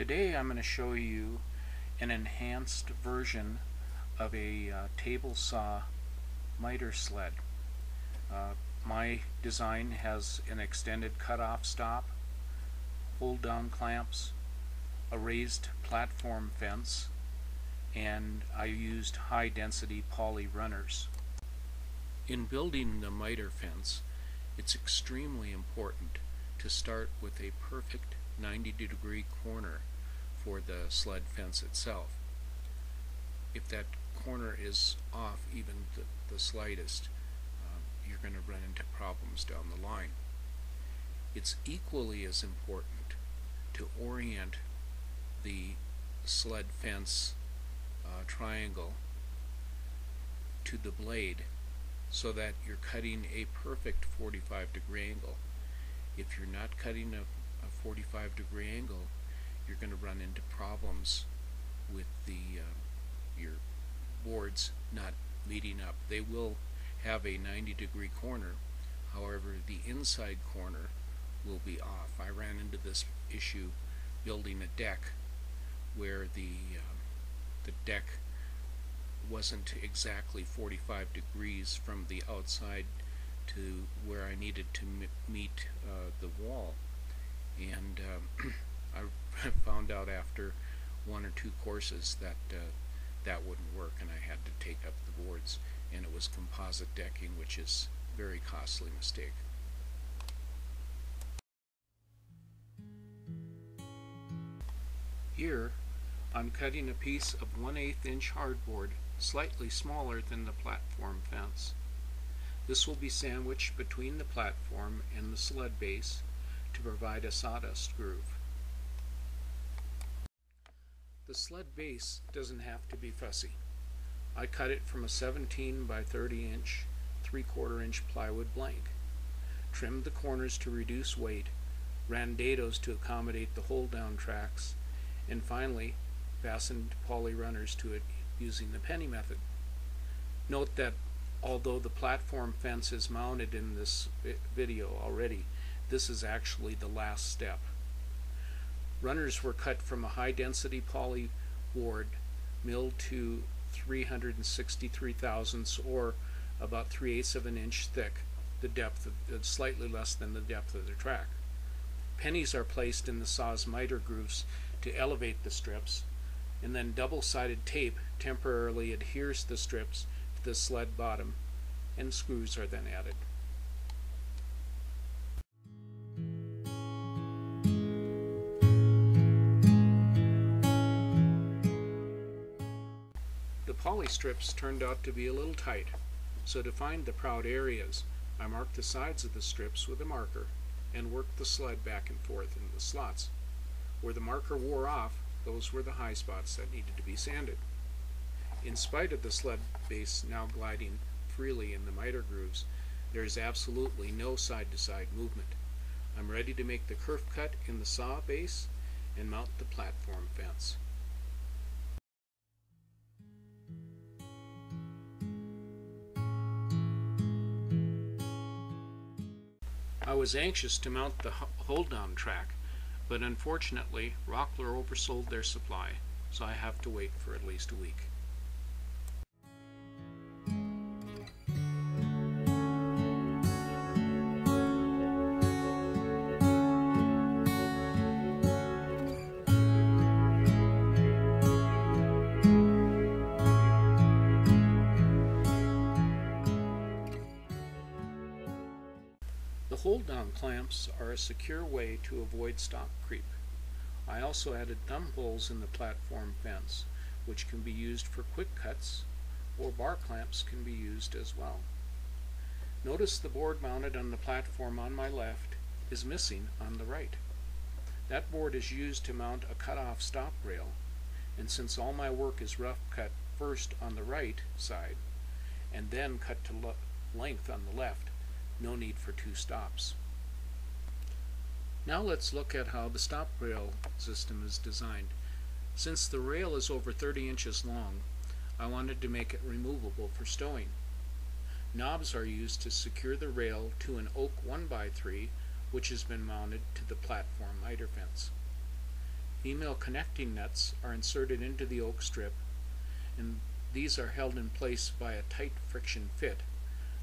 Today I'm going to show you an enhanced version of a table saw miter sled. My design has an extended cutoff stop, hold down clamps, a raised platform fence, and I used high density poly runners. In building the miter fence, it's extremely important to start with a perfect 90-degree corner for the sled fence itself. If that corner is off even the slightest, you're going to run into problems down the line. It's equally as important to orient the sled fence triangle to the blade so that you're cutting a perfect 45-degree angle. If you're not cutting a 45-degree angle, you're going to run into problems with your boards not meeting up. They will have a 90-degree corner, however the inside corner will be off. I ran into this issue building a deck where the deck wasn't exactly 45 degrees from the outside to where I needed to meet the wall, and I found out after one or two courses that that wouldn't work, and I had to take up the boards, and it was composite decking, which is a very costly mistake. Here I'm cutting a piece of 1/8 inch hardboard, slightly smaller than the platform fence. This will be sandwiched between the platform and the sled base to provide a sawdust groove. The sled base doesn't have to be fussy. I cut it from a 17 by 30 inch 3/4 inch plywood blank, trimmed the corners to reduce weight, ran dados to accommodate the hold down tracks, and finally fastened poly runners to it using the penny method. Note that although the platform fence is mounted in this video already, this is actually the last step. Runners were cut from a high density poly board milled to 363 thousandths, or about 3/8 of an inch thick, the depth of slightly less than the depth of the track. Pennies are placed in the saw's miter grooves to elevate the strips, and then double-sided tape temporarily adheres the strips to the sled bottom, and screws are then added. The poly strips turned out to be a little tight, so to find the proud areas, I marked the sides of the strips with a marker and worked the sled back and forth in the slots. Where the marker wore off, those were the high spots that needed to be sanded. In spite of the sled base now gliding freely in the miter grooves, there is absolutely no side-to-side movement. I'm ready to make the kerf cut in the saw base and mount the platform fence. I was anxious to mount the hold-down track, but unfortunately Rockler oversold their supply, so I have to wait for at least a week. The hold-down clamps are a secure way to avoid stock creep. I also added thumb holes in the platform fence, which can be used for quick cuts, or bar clamps can be used as well. Notice the board mounted on the platform on my left is missing on the right. That board is used to mount a cut-off stop rail, and since all my work is rough cut first on the right side and then cut to length on the left, no need for two stops. Now let's look at how the stop rail system is designed. Since the rail is over 30 inches long, I wanted to make it removable for stowing. Knobs are used to secure the rail to an oak 1x3 which has been mounted to the platform miter fence. Female connecting nuts are inserted into the oak strip, and these are held in place by a tight friction fit.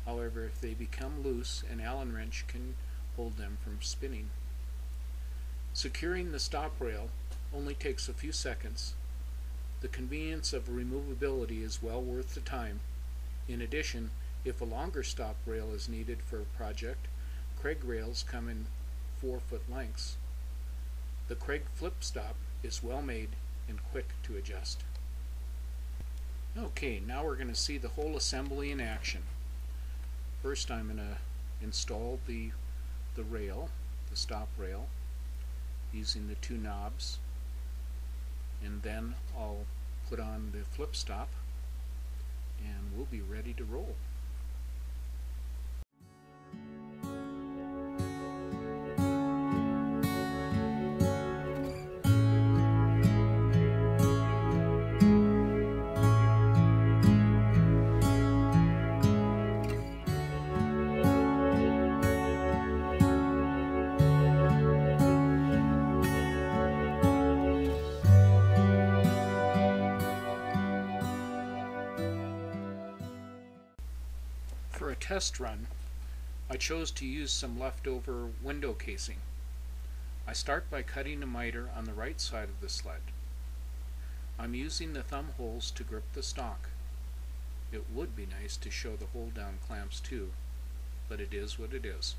However, if they become loose, an Allen wrench can hold them from spinning. Securing the stop rail only takes a few seconds. The convenience of removability is well worth the time. In addition, if a longer stop rail is needed for a project, Craig rails come in 4-foot lengths. The Craig flip stop is well made and quick to adjust. Okay, now we're going to see the whole assembly in action. First, I'm going to install the rail, the stop rail, using the 2 knobs, and then I'll put on the flip stop and we'll be ready to roll. For a test run, I chose to use some leftover window casing. I start by cutting a miter on the right side of the sled. I'm using the thumb holes to grip the stock. It would be nice to show the hold down clamps too, but it is what it is.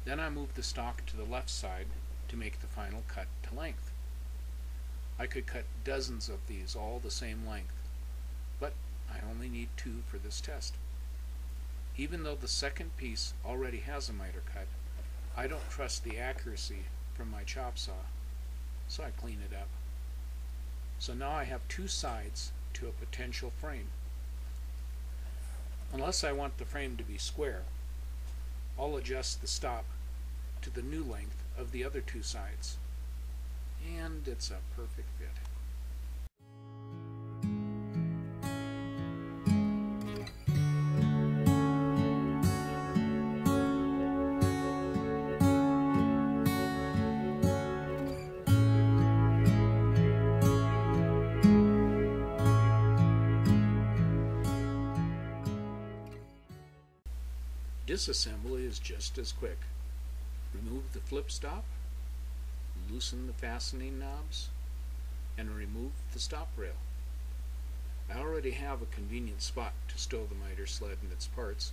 Then I move the stock to the left side to make the final cut to length. I could cut dozens of these all the same length, but I only need 2 for this test. Even though the second piece already has a miter cut, I don't trust the accuracy from my chop saw, so I clean it up. So now I have 2 sides to a potential frame. Unless I want the frame to be square, I'll adjust the stop to the new length of the other 2 sides, and it's a perfect fit. Disassembly is just as quick. Remove the flip stop, loosen the fastening knobs, and remove the stop rail. I already have a convenient spot to stow the miter sled and its parts.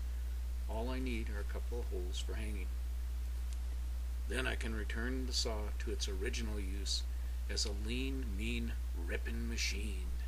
All I need are a couple of holes for hanging. Then I can return the saw to its original use as a lean, mean, ripping machine.